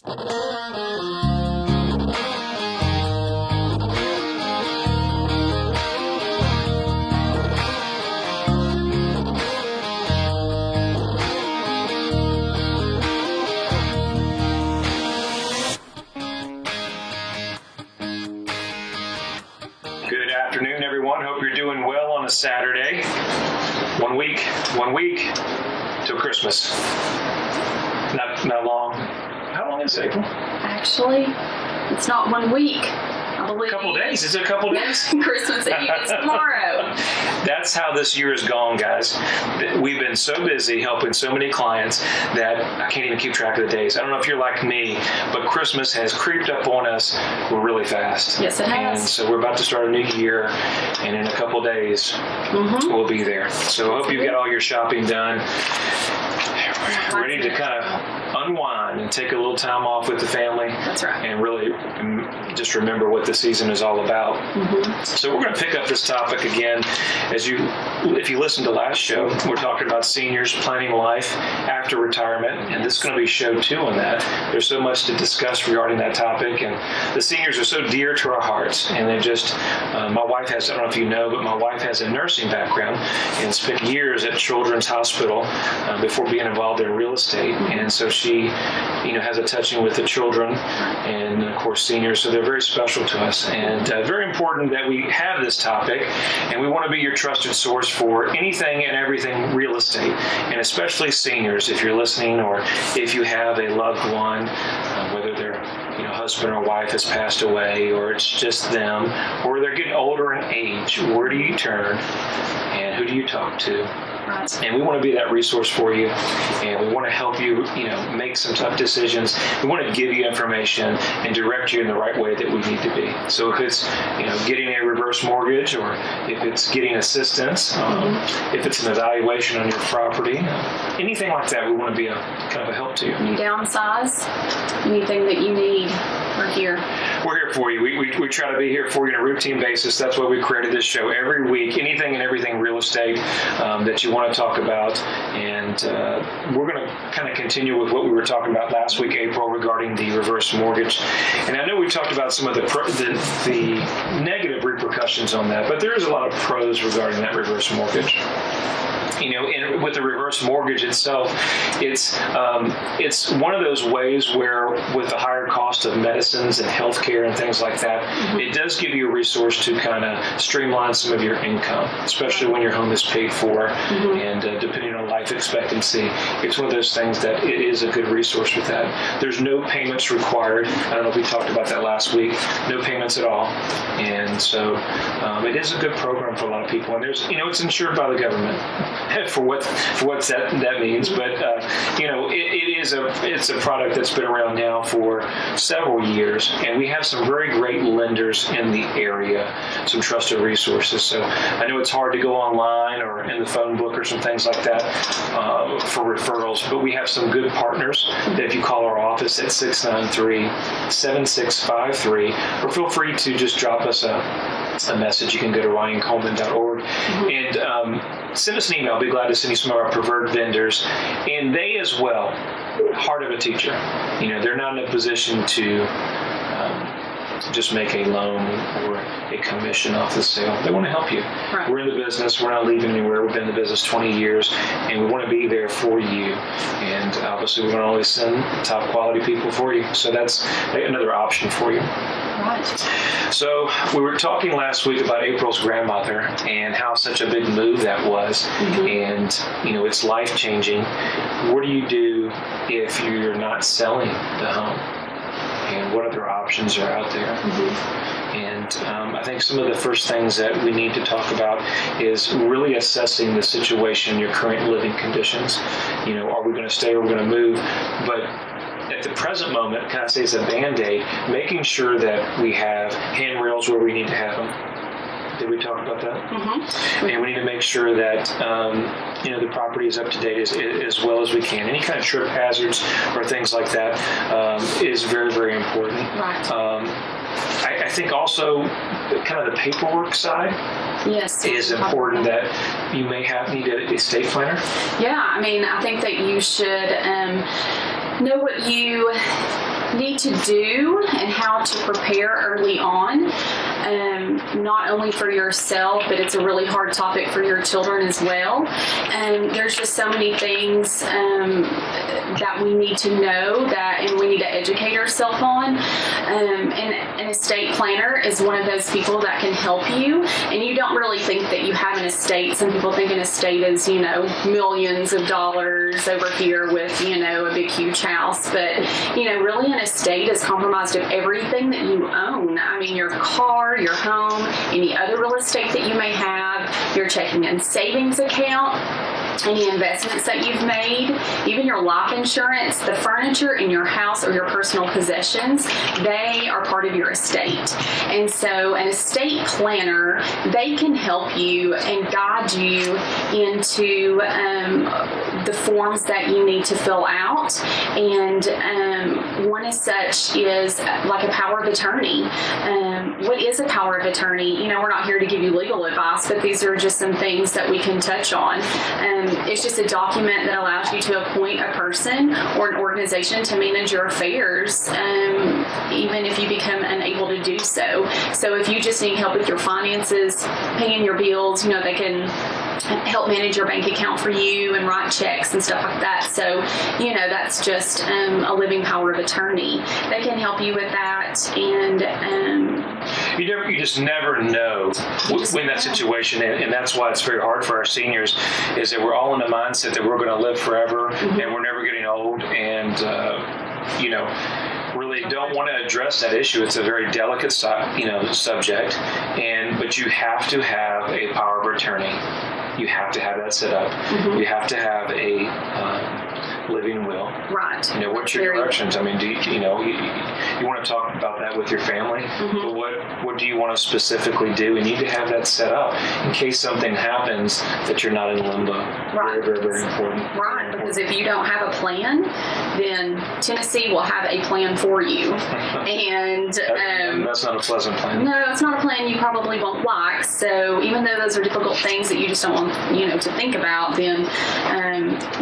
Good afternoon, everyone. Hope you're doing well on a Saturday. One week till Christmas. Not long. How long is it, April? Actually, it's not 1 week. I believe. A couple days. Is it a couple days? Christmas Eve is tomorrow. That's how this year has gone, guys. We've been so busy helping so many clients that I can't even keep track of the days. I don't know if you're like me, but Christmas has creeped up on us really fast. Yes, it has. And so we're about to start a new year, and in a couple days, we'll be there. So I hope you've got all your shopping done. Ready to kind of unwind and take a little time off with the family. That's right. And really just remember what the season is all about. So we're going to pick up this topic again. If you listened to last show, we're talking about seniors planning life after retirement, and this is going to be show 2 on that. There's so much to discuss regarding that topic, and the seniors are so dear to our hearts. And they just, my wife has, I don't know if you know, but my wife has a nursing background and spent years at Children's Hospital before being involved in real estate. And so she, has a touching with the children and, of course, seniors. So they're very special to us, and very important that we have this topic. And we want to be your trusted source for anything and everything real estate, and especially seniors. If you're listening, or if you have a loved one, whether their husband or wife has passed away, or it's just them, or they're getting older in age, where do you turn, and who do you talk to? Right. And we want to be that resource for you, and we want to help you, make some tough decisions. We want to give you information and direct you in the right way that we need to be. So if it's, getting a reverse mortgage, or if it's getting assistance, if it's an evaluation on your property, anything like that, we want to be kind of a help to you. You downsize, anything that you need, we're here. We're here for you. We try to be here for you on a routine basis. That's why we created this show every week. Anything and everything real estate that you want to talk about. And we're going to kind of continue with what we were talking about last week, April, regarding the reverse mortgage. And I know we talked about some of the negative repercussions on that, but there is a lot of pros regarding that reverse mortgage. And with the reverse mortgage itself, it's one of those ways where, with the higher cost of medicines and healthcare and things like that, it does give you a resource to kind of streamline some of your income, especially when your home is paid for, and depending on life expectancy, it's one of those things that it is a good resource with that. There's no payments required. I don't know if we talked about that last week. No payments at all, and so it is a good program for a lot of people. And there's, it's insured by the government. For what that means, but it's a product that's been around now for several years, and we have some very great lenders in the area, some trusted resources. So I know it's hard to go online or in the phone book or some things like that for referrals, but we have some good partners that if you call our office at 693-7653, or feel free to just drop us a message. You can go to ryancoleman.org and send us an email. I'll be glad to send you some of our preferred vendors. And they as well, heart of a teacher. They're not in a position to just make a loan or a commission off the sale. They want to help you. Right. We're in the business. We're not leaving anywhere. We've been in the business 20 years, and we want to be there for you. And obviously, we're going to always send top quality people for you. So that's another option for you. Right. So we were talking last week about April's grandmother and how such a big move that was. And, it's life-changing. What do you do if you're not selling the home? And what other options are out there? And I think some of the first things that we need to talk about is really assessing the situation, your current living conditions. Are we going to stay or are we going to move? But at the present moment, kind of say it's a Band-Aid, making sure that we have handrails where we need to have them. Did we talk about that? And we need to make sure that the property is up to date as well as we can. Any kind of trip hazards or things like that is very, very important. Right. I think also kind of the paperwork side is important, that you may need a estate planner. Yeah, I think that you should know what you to do and how to prepare early on, not only for yourself, but it's a really hard topic for your children as well. And there's just so many things that we need to know and we need to educate ourselves on. And an estate planner is one of those people that can help you. And you don't really think that you have an estate. Some people think an estate is, millions of dollars over here with, a big, huge house. But, really an estate is comprised of everything that you own. I mean, your car, your home, any other real estate that you may have, your checking and savings account, any investments that you've made, even your life insurance, the furniture in your house or your personal possessions, they are part of your estate. And so an estate planner, they can help you and guide you into the forms that you need to fill out. And one as such is like a power of attorney. What is a power of attorney? We're not here to give you legal advice, but these are just some things that we can touch on. It's just a document that allows you to appoint a person or an organization to manage your affairs, even if you become unable to do so. So if you just need help with your finances, paying your bills, they can help manage your bank account for you and write checks and stuff like that. So, that's just a living power of attorney. They can help you with that. And you just never know when that situation, and that's why it's very hard for our seniors, is that we're all in the mindset that we're going to live forever and we're never getting old, and really don't want to address that issue. It's a very delicate subject, but you have to have a power of attorney. You have to have that set up. You have to have a living will. Right. What's your directions? I mean, do you want to talk about that with your family? But what do you want to specifically do? You need to have that set up in case something happens that you're not in limbo. Right. Very, very, very important. Right, because if you don't have a plan, then Tennessee will have a plan for you. And that's not a pleasant plan. No, it's not a plan you probably won't like. So even though those are difficult things that you just don't want, to think about, then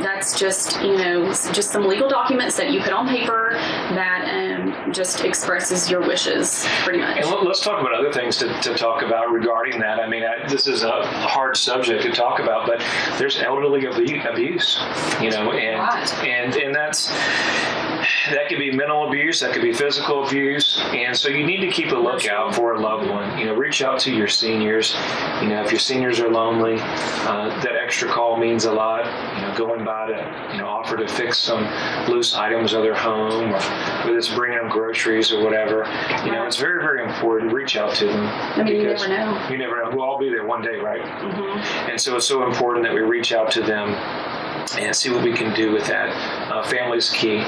that's just, just some legal documents that you put on paper that just expresses your wishes, pretty much. And let's talk about other things to talk about regarding that. I mean, this is a hard subject to talk about, but there's elderly abuse, and that could be mental abuse, that could be physical abuse, and so you need to keep a lookout for a loved one. Reach out to your seniors. If your seniors are lonely, that extra call means a lot. Going by to offer to fix some loose items of their home, or whether it's bringing them groceries or whatever. It's very, very important to reach out to them. I mean, you never know. You never know. We'll all be there one day, right? And so it's so important that we reach out to them and see what we can do with that. Family's key.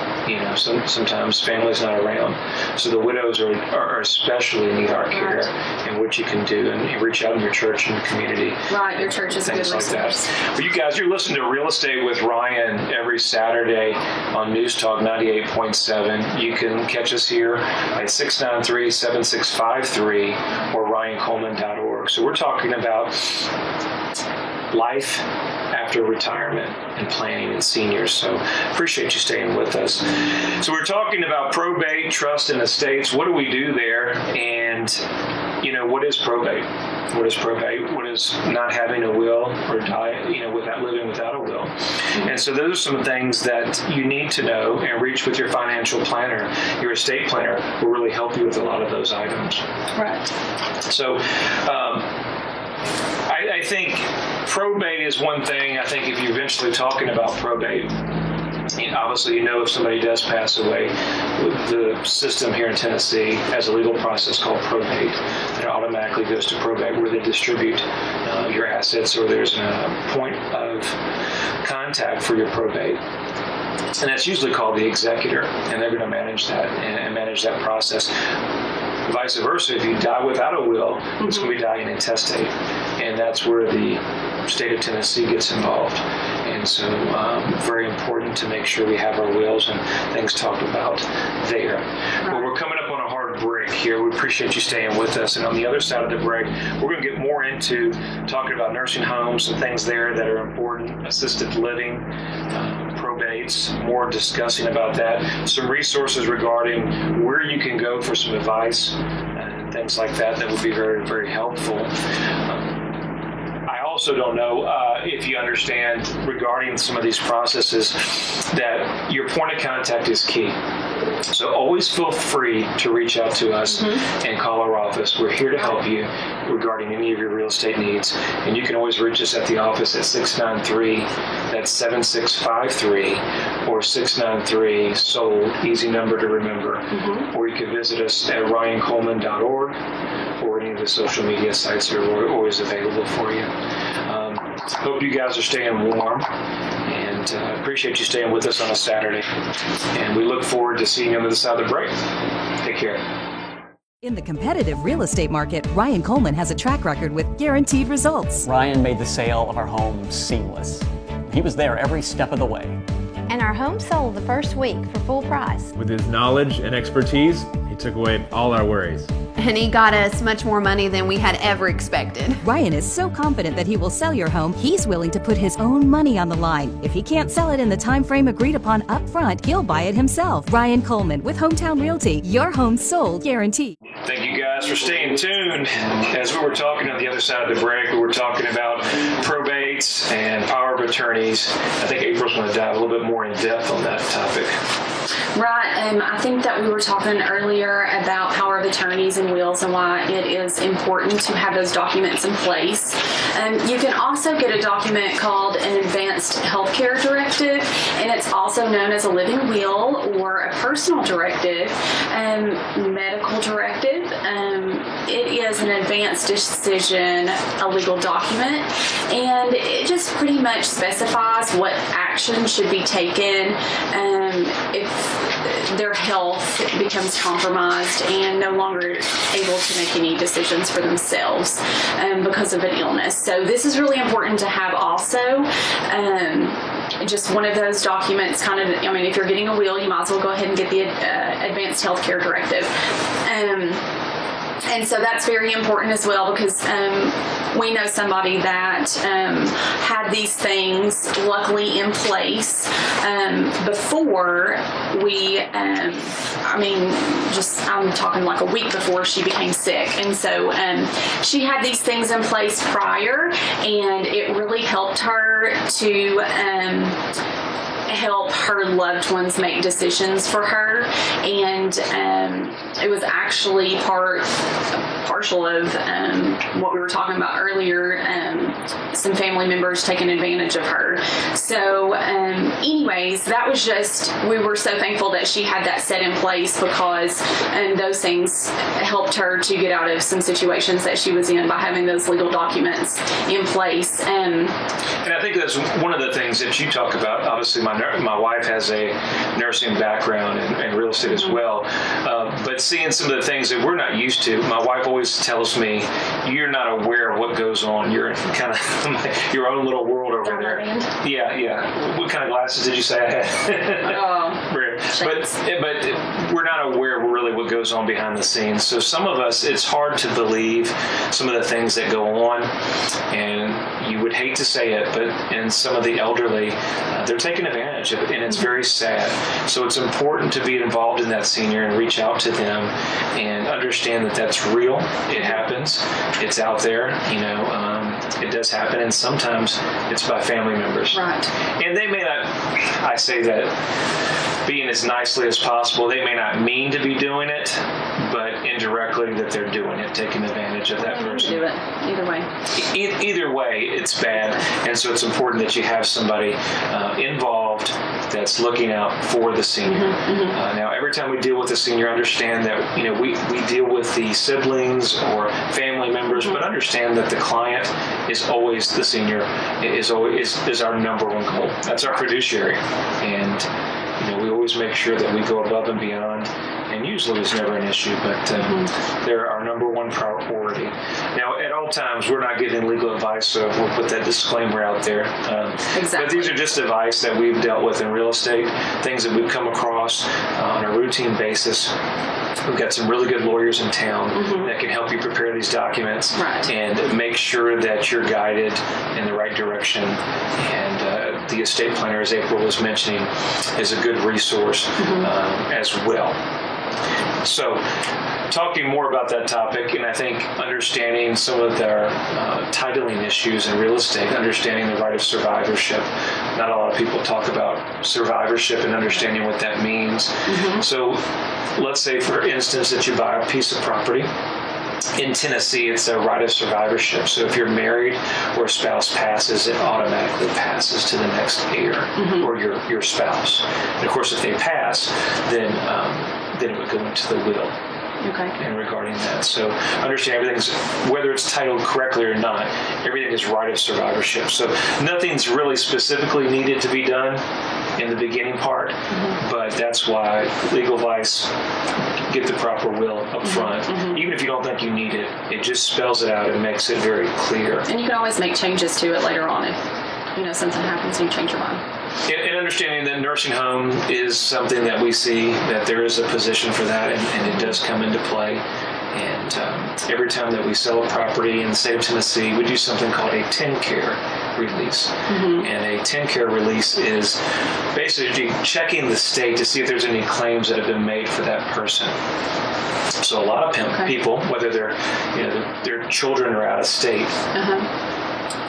Sometimes family's not around, so the widows are especially need our care and what you can do, and reach out in your church and your community. Right, your church is a good resource. Like that. Well, you guys, you're listening to Real Estate with Ryan every Saturday on News Talk 98.7. You can catch us here at 693-7653 or ryancoleman.org. So we're talking about life after retirement and planning and seniors. So appreciate you staying with us. So we're talking about probate, trust, and estates. What do we do there? And, what is probate? What is probate? What is not having a will or living without a will? And so those are some things that you need to know, and reach with your financial planner. Your estate planner will really help you with a lot of those items. Right. So, I think probate is one thing. I think if you're eventually talking about probate, obviously if somebody does pass away, the system here in Tennessee has a legal process called probate that automatically goes to probate, where they distribute your assets, or there's a point of contact for your probate. And that's usually called the executor, and they're going to manage that and manage that process. Vice versa, if you die without a will, it's going to be dying intestate, and that's where the state of Tennessee gets involved. And so very important to make sure we have our wills and things talked about there. But we're coming up on a hard break here. We appreciate you staying with us. And on the other side of the break, we're going to get more into talking about nursing homes and things there that are important, assisted living, probate, probates, more discussing about that, some resources regarding where you can go for some advice and things like that would be very, very helpful. I also don't know if you understand regarding some of these processes that your point of contact is key. So always feel free to reach out to us and call our office. We're here to help you regarding any of your real estate needs. And you can always reach us at the office at 693-7653 or 693-SOLD, easy number to remember. Or you can visit us at ryancoleman.org or any of the social media sites that are always available for you. Hope you guys are staying warm, and appreciate you staying with us on a Saturday. And we look forward to seeing you on the other side of the break. Take care. In the competitive real estate market, Ryan Coleman has a track record with guaranteed results. Ryan made the sale of our home seamless. He was there every step of the way. And our home sold the first week for full price. With his knowledge and expertise, he took away all our worries. And he got us much more money than we had ever expected. Ryan is so confident that he will sell your home, he's willing to put his own money on the line. If he can't sell it in the time frame agreed upon up front, he'll buy it himself. Ryan Coleman with Hometown Realty, your home sold guaranteed. Thank you guys for staying tuned. As we were talking on the other side of the break, we were talking about probates and power of attorneys. I think April's going to dive a little bit more in depth on that topic. Right. I think that we were talking earlier about power of attorneys and wills and why it is important to have those documents in place. You can also get a document called an advanced healthcare directive, and it's also known as a living will or a personal directive, medical directive. It is an advanced decision, a legal document, and it just pretty much specifies what action should be taken if their health becomes compromised and no longer able to make any decisions for themselves because of an illness. So this is really important to have also. Just one of those documents if you're getting a will, you might as well go ahead and get the advanced healthcare directive. And so that's very important as well because we know somebody that had these things luckily in place before we, I'm talking like a week before she became sick. And so she had these things in place prior, and it really helped her to help her loved ones make decisions for her, and it was actually partial of what we were talking about earlier, some family members taking advantage of her. So anyways, that was just, we were so thankful that she had that set in place because those things helped her to get out of some situations that she was in by having those legal documents in place. And I think that's one of the things that you talk about. Obviously, my wife has a nursing background and real estate as well. But seeing some of the things that we're not used to, my wife always tells me, you're not aware of what goes on. You're in kind of your own little world over there. Yeah. What kind of glasses did you say I had? But we're not aware really what goes on behind the scenes. So some of us, it's hard to believe some of the things that go on, and you would hate to say it, but in some of the elderly, they're taking advantage of it, and it's very sad. So it's important to be involved in that senior and reach out to them and understand that that's real. It happens. It's out there. It does happen, and sometimes it's by family members. Right. And they may not, I say that being as nicely as possible, they may not mean to be doing it, but indirectly that they're doing it, taking advantage of that person. Do it either way. Either way, it's bad, and so it's important that you have somebody involved that's looking out for the senior. Now, every time we deal with a senior, understand that we deal with the siblings or family members, but understand that the client is always the senior. Is our number one goal. That's our fiduciary, and we always make sure that we go above and beyond, and usually it's never an issue, but they're our number one priority. Now, at all times, we're not giving legal advice, so we'll put that disclaimer out there. Exactly. But these are just advice that we've dealt with in real estate, things that we've come across on a routine basis. We've got some really good lawyers in town that can help you prepare these documents and make sure that you're guided in the right direction. And the estate planner, as April was mentioning, is a good resource as well. So, talking more about that topic, and I think understanding some of their titling issues in real estate, understanding the right of survivorship. Not a lot of people talk about survivorship and understanding what that means. So, let's say, for instance, that you buy a piece of property. In Tennessee, it's a right of survivorship. So if you're married or a spouse passes, it automatically passes to the next heir or your spouse. And of course, if they pass, then it would go into the will. Okay. And regarding that, so understand everything's, whether it's titled correctly or not, everything is right of survivorship. So nothing's really specifically needed to be done in the beginning part, but that's why Legal Advice get the proper will up front. Even if you don't think you need it, it just spells it out and makes it very clear. And you can always make changes to it later on if something happens and you change your mind. And understanding that nursing home is something that we see that there is a position for that, and it does come into play. And every time that we sell a property in the state of Tennessee, we do something called a TennCare release. And a TennCare release is basically checking the state to see if there's any claims that have been made for that person. So a lot of people, whether their children are out of state,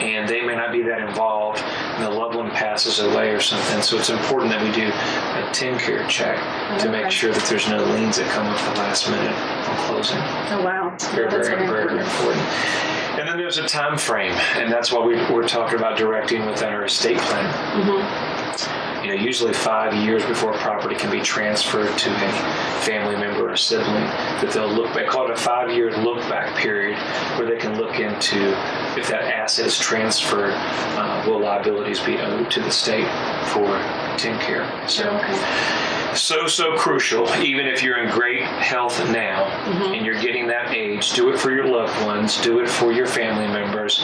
and they may not be that involved, and the loved one passes away or something. So it's important that we do a TennCare check to make sure that there's no liens that come up at the last minute on closing. Oh, wow. Very, very important. And then there's a time frame, and that's why we're talking about directing within our estate plan. Usually 5 years before a property can be transferred to a family member or sibling, that they'll look back, call it a 5-year look-back period, where they can look into if that asset is transferred, will liabilities be owed to the state for TennCare. So crucial. Even if you're in great health now and you're getting that age, do it for your loved ones, do it for your family members.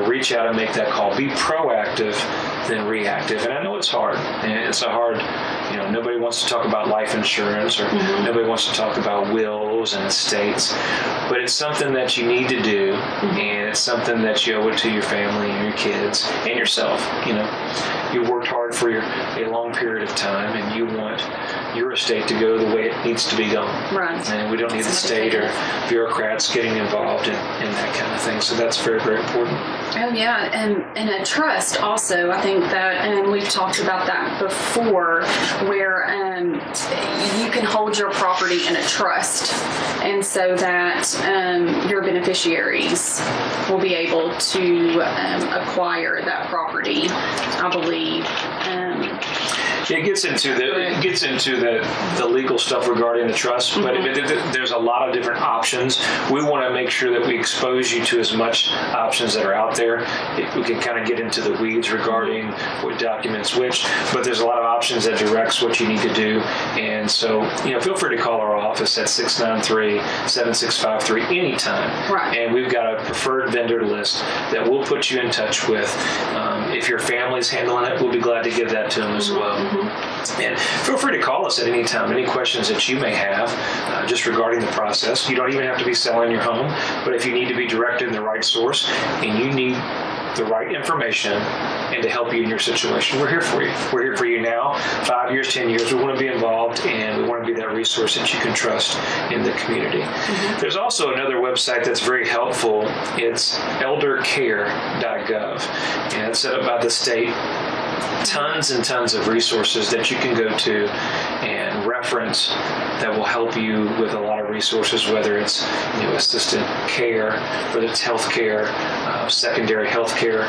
Reach out and make that call. Be proactive than reactive. And I know it's hard. And it's a hard, nobody wants to talk about life insurance, or nobody wants to talk about wills and estates. But it's something that you need to do, and it's something that you owe it to your family and your kids and yourself. You worked hard for a long period of time, and you want your estate to go the way it needs to be going. Right. And we don't need the state or bureaucrats getting involved in that kind of thing. So that's very, very important. Oh, yeah. And a trust also, I think that, and we've talked about that before, where you can hold your property in a trust, and so that your beneficiaries will be able to acquire that property, I believe. It gets into the legal stuff regarding the trust, but there's a lot of different options. We want to make sure that we expose you to as much options that are out there. We can kind of get into the weeds regarding what documents which, but there's a lot of options that directs what you need to do. And so, feel free to call our office at 693-7653 anytime. Right. And we've got a preferred vendor list that we'll put you in touch with. If your family's handling it, we'll be glad to give that to them as well. And feel free to call us at any time, any questions that you may have just regarding the process. You don't even have to be selling your home, but if you need to be directed in the right source and you need the right information and to help you in your situation, we're here for you. We're here for you now, 5 years, 10 years. We want to be involved, and we want to be that resource that you can trust in the community. There's also another website that's very helpful. It's eldercare.gov, and it's set up by the state. Tons and tons of resources that you can go to and reference that will help you with a lot of resources, whether it's assisted care, whether it's health care, secondary health care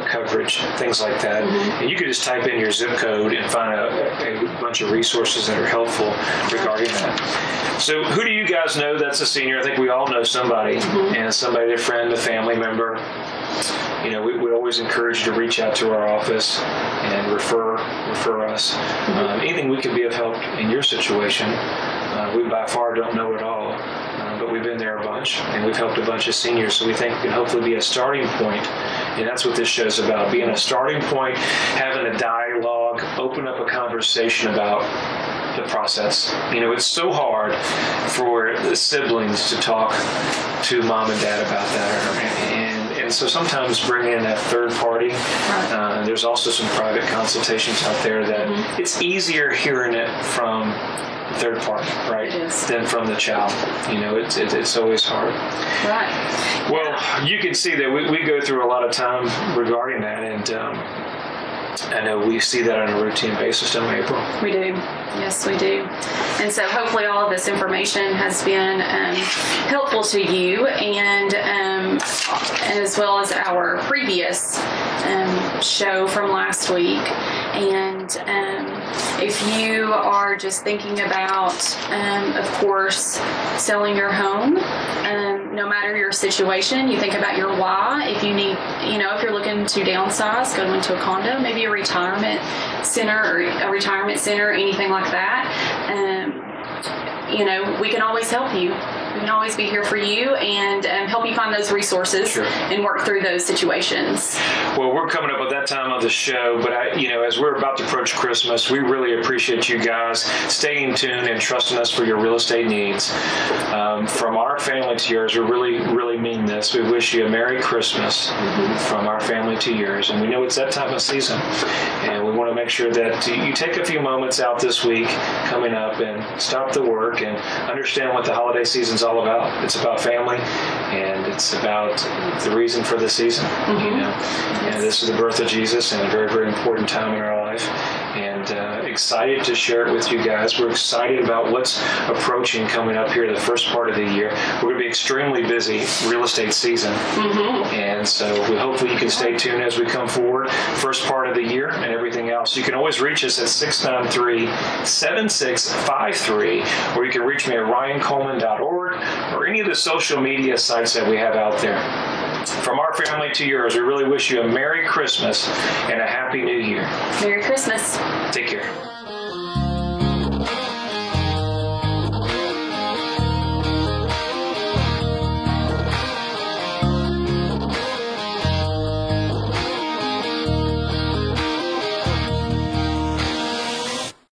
coverage, things like that. And you can just type in your zip code and find a bunch of resources that are helpful regarding that. So who do you guys know that's a senior? I think we all know somebody, and somebody, a friend, a family member. We always encourage you to reach out to our office and refer us. Anything we can be of help in your situation. We by far don't know it all, but we've been there a bunch, and we've helped a bunch of seniors, so we think it can hopefully be a starting point. And that's what this show's about, being a starting point, having a dialogue, open up a conversation about the process. It's so hard for the siblings to talk to mom and dad about that, and So sometimes bring in a third party. There's also some private consultations out there that it's easier hearing it from third party, right, than from the child. It's always hard. Right. Well, you can see that we go through a lot of time regarding that, and I know we see that on a routine basis, don't we, April? We do. Yes, we do. And so hopefully all of this information has been helpful to you, and as well as our previous show from last week. And if you are just thinking about, of course, selling your home, no matter your situation, you think about your why. If you need, if you're looking to downsize, go into a condo, maybe a retirement center, anything like that. We can always help you. We can always be here for you and help you find those resources and work through those situations. Well, we're coming up at that time of the show, but as we're about to approach Christmas, we really appreciate you guys staying tuned and trusting us for your real estate needs. From our family to yours, we really, really mean this. We wish you a Merry Christmas from our family to yours, and we know it's that time of season, and we want to make sure that you take a few moments out this week coming up and stop the work and understand what the holiday season's all about. It's about family, and it's about the reason for the season. And this is the birth of Jesus, and a very, very important time in our life, and excited to share it with you guys. We're excited about what's approaching coming up here the first part of the year. We're going to be extremely busy real estate season, and so hopefully you can stay tuned as we come forward first part of the year and everything else. You can always reach us at 693-7653, or you can reach me at ryancoleman.org or any of the social media sites that we have out there. From our family to yours, we really wish you a Merry Christmas and a Happy New Year. Merry Christmas. Take care.